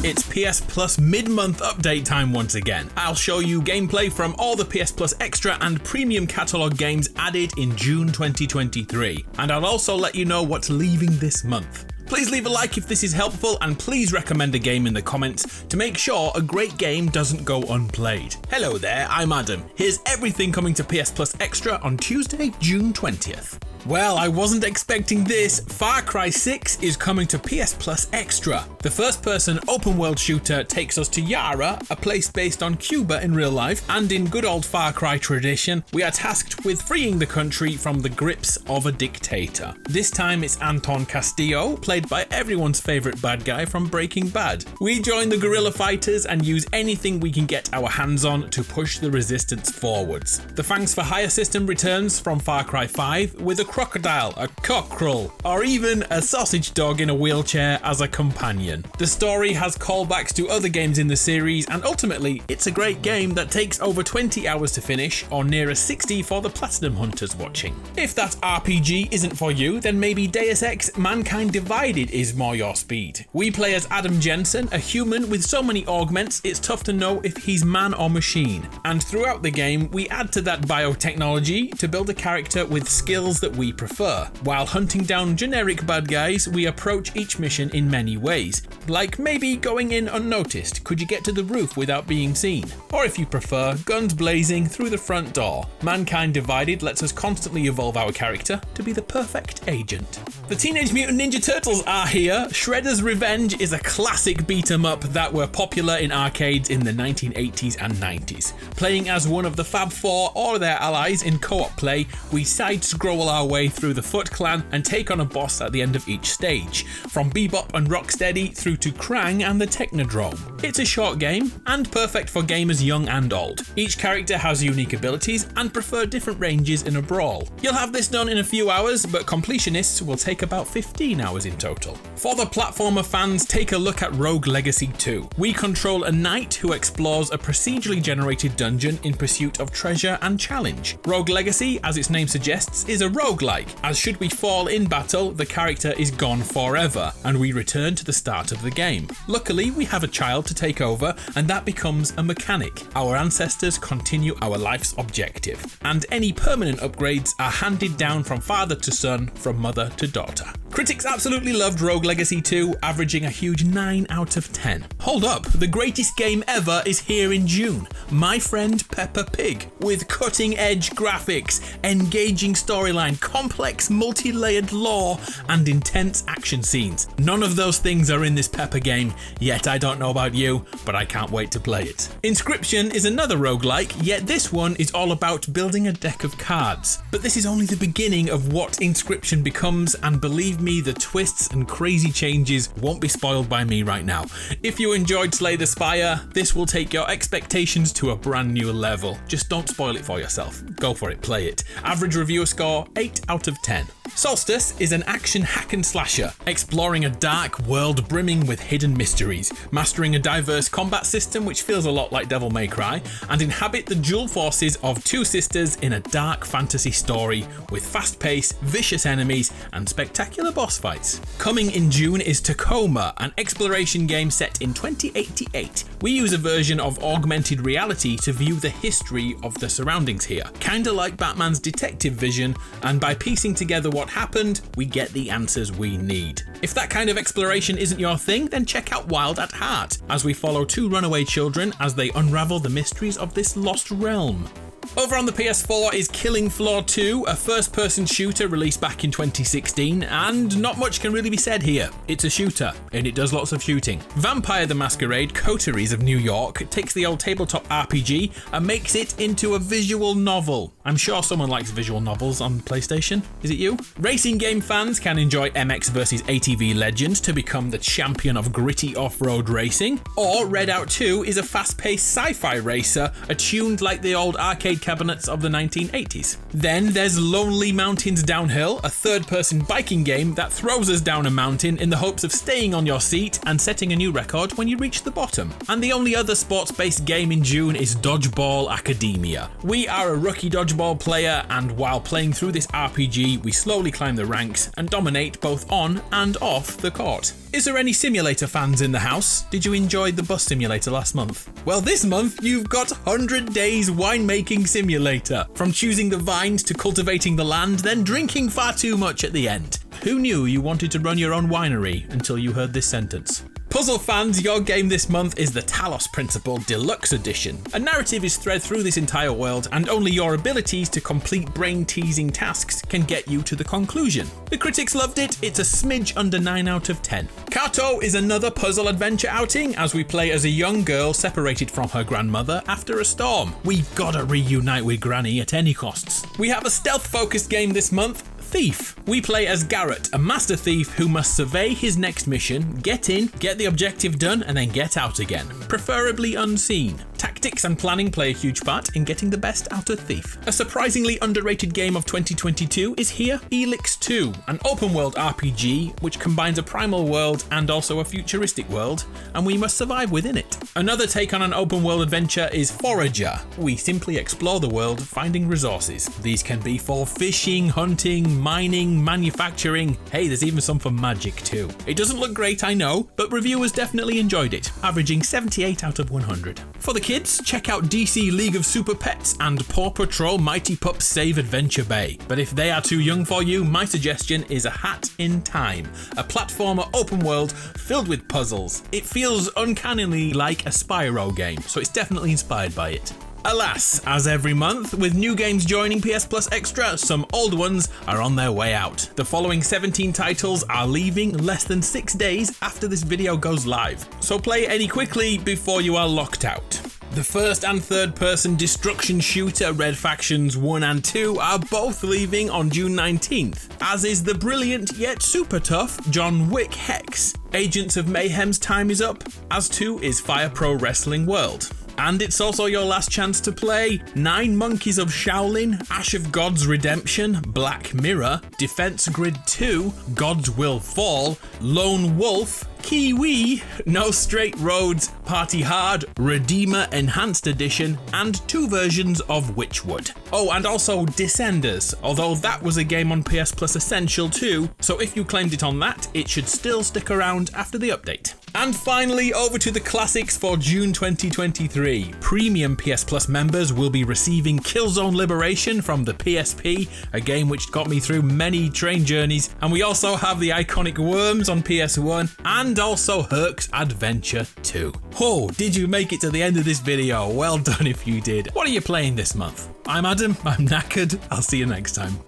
it's PSplus mid-month update time once again. I'll show you gameplay from all the PSplus Extra and Premium catalogue games added in June 2023, and I'll also let you know what's leaving this month. Please leave a like if this is helpful, and please recommend a game in the comments to make sure a great game doesn't go unplayed. Hello there, I'm Adam. Here's everything coming to PSplus Extra on Tuesday, June 20th. Well, I wasn't expecting this. FarCry 6 is coming to PSplus Extra. The first-person open-world shooter takes us to Yara, a place based on Cuba in real life, and in good old FarCry tradition, we are tasked with freeing the country from the grips of a dictator. This time it's Anton Castillo, played by everyone's favourite bad guy from Breaking Bad. We join the guerrilla fighters and use anything we can get our hands on to push the resistance forwards. The Thanks for Hire system returns from Far Cry 5 with a crocodile, a cockerel, or even a sausage dog in a wheelchair as a companion. The story has callbacks to other games in the series, and ultimately it's a great game that takes over 20 hours to finish, or nearer 60 for the Platinum Hunters watching. If that RPG isn't for you, then maybe Deus Ex Mankind Divided is more your speed. We play as Adam Jensen, a human with so many augments it's tough to know if he's man or machine. And throughout the game we add to that biotechnology to build a character with skills that we prefer. While hunting down generic bad guys, we approach each mission in many ways. Like maybe going in unnoticed, could you get to the roof without being seen? Or if you prefer, guns blazing through the front door. Mankind Divided lets us constantly evolve our character to be the perfect agent. The Teenage Mutant Ninja Turtles are here. Shredder's Revenge is a classic beat-em-up that were popular in arcades in the 1980s and 90s. Playing as one of the Fab Four or their allies in co-op play, we side-scroll our way through the Foot Clan and take on a boss at the end of each stage, from Bebop and Rocksteady through to Krang and the Technodrome. It's a short game and perfect for gamers young and old. Each character has unique abilities and prefer different ranges in a brawl. You'll have this done in a few hours, but completionists will take about 15 hours in total. For the platformer fans, take a look at Rogue Legacy 2. We control a knight who explores a procedurally generated dungeon in pursuit of treasure and challenge. Rogue Legacy, as its name suggests, is a roguelike, as should we fall in battle, the character is gone forever, and we return to the start of the game. Luckily, we have a child to take over, and that becomes a mechanic. Our ancestors continue our life's objective, and any permanent upgrades are handed down from father to son, from mother to daughter. Critics absolutely loved Rogue Legacy 2, averaging a huge 9 out of 10. Hold up, the greatest game ever is here in June. My Friend Peppa Pig, with cutting-edge graphics, engaging storyline, complex multi-layered lore, and intense action scenes. None of those things are in this Peppa game, yet I don't know about you, but I can't wait to play it. Inscryption is another roguelike, yet this one is all about building a deck of cards. But this is only the beginning of what Inscryption becomes, and believe me, the twists and crazy changes won't be spoiled by me right now. If you enjoyed Slay the Spire, this will take your expectations to a brand new level. Just don't spoil it for yourself. Go for it, play it. Average reviewer score 8 out of 10. Soulstice is an action hack and slasher, exploring a dark world brimming with hidden mysteries, mastering a diverse combat system which feels a lot like Devil May Cry, and inhabit the dual forces of two sisters in a dark fantasy story with fast-paced, vicious enemies and spectacular boss fights. Coming in June is Tacoma, an exploration game set in 2088. We use a version of augmented reality to view the history of the surroundings here, kinda like Batman's detective vision, and by piecing together what happened, we get the answers we need. If that kind of exploration isn't your thing, then check out Wild at Heart, as we follow two runaway children as they unravel the mysteries of this lost realm. Over on the PS4 is Killing Floor 2, a first-person shooter released back in 2016, and not much can really be said here. It's a shooter, and it does lots of shooting. Vampire the Masquerade, Coteries of New York, takes the old tabletop RPG and makes it into a visual novel. I'm sure someone likes visual novels on PlayStation. Is it you? Racing game fans can enjoy MX vs ATV Legends to become the champion of gritty off-road racing, or Redout 2 is a fast-paced sci-fi racer attuned like the old arcade cabinets of the 1980s. Then there's Lonely Mountains Downhill, a third-person biking game that throws us down a mountain in the hopes of staying on your seat and setting a new record when you reach the bottom. And the only other sports-based game in June is Dodgeball Academia. We are a rookie dodgeball player, and while playing through this RPG, we slowly climb the ranks and dominate both on and off the court. Is there any simulator fans in the house? Did you enjoy the bus simulator last month? Well, this month you've got 100 Days Winemaking Simulator. From choosing the vines to cultivating the land, then drinking far too much at the end. Who knew you wanted to run your own winery until you heard this sentence? Puzzle fans, your game this month is the Talos Principle Deluxe Edition. A narrative is thread through this entire world, and only your abilities to complete brain-teasing tasks can get you to the conclusion. The critics loved it, it's a smidge under 9 out of 10. Carto is another puzzle adventure outing as we play as a young girl separated from her grandmother after a storm. We gotta reunite with Granny at any costs. We have a stealth-focused game this month, Thief. We play as Garrett, a master thief who must survey his next mission, get in, get the objective done, and then get out again, preferably unseen. Tactics and planning play a huge part in getting the best out of Thief. A surprisingly underrated game of 2022 is here, Elex 2, an open world RPG which combines a primal world and also a futuristic world, and we must survive within it. Another take on an open world adventure is Forager. We simply explore the world finding resources. These can be for fishing, hunting, mining, manufacturing. Hey, there's even some for magic too. It doesn't look great, I know, but reviewers definitely enjoyed it, averaging 78 out of 100. For the kids, check out DC League of Superpets and Paw Patrol Mighty Pups Save Adventure Bay. But if they are too young for you, my suggestion is A Hat in Time, a platformer open world filled with puzzles. It feels uncannily like a Spyro game, so it's definitely inspired by it. Alas, as every month, with new games joining PSplus Extra, some old ones are on their way out. The following 17 titles are leaving less than 6 days after this video goes live, so play any quickly before you are locked out. The first and third person destruction shooter Red Factions 1 and 2 are both leaving on June 19th, as is the brilliant yet super tough John Wick Hex. Agents of Mayhem's time is up, as too is Fire Pro Wrestling World. And it's also your last chance to play 9 Monkeys of Shaolin, Ash of God's Redemption, Black Mirror, Defense Grid 2, God's Will Fall, Lone Wolf, Kiwi, No Straight Roads, Party Hard, Redeemer Enhanced Edition, and 2 versions of Witchwood. Oh, and also Descenders, although that was a game on PSplus Essential too, so if you claimed it on that, it should still stick around after the update. And finally, over to the classics for June 2023. Premium PSplus members will be receiving Killzone Liberation from the PSP, a game which got me through many train journeys, and we also have the iconic Worms on PS1, and also Herc's Adventure 2. Oh, did you make it to the end of this video? Well done if you did. What are you playing this month? I'm Adam, I'm knackered, I'll see you next time.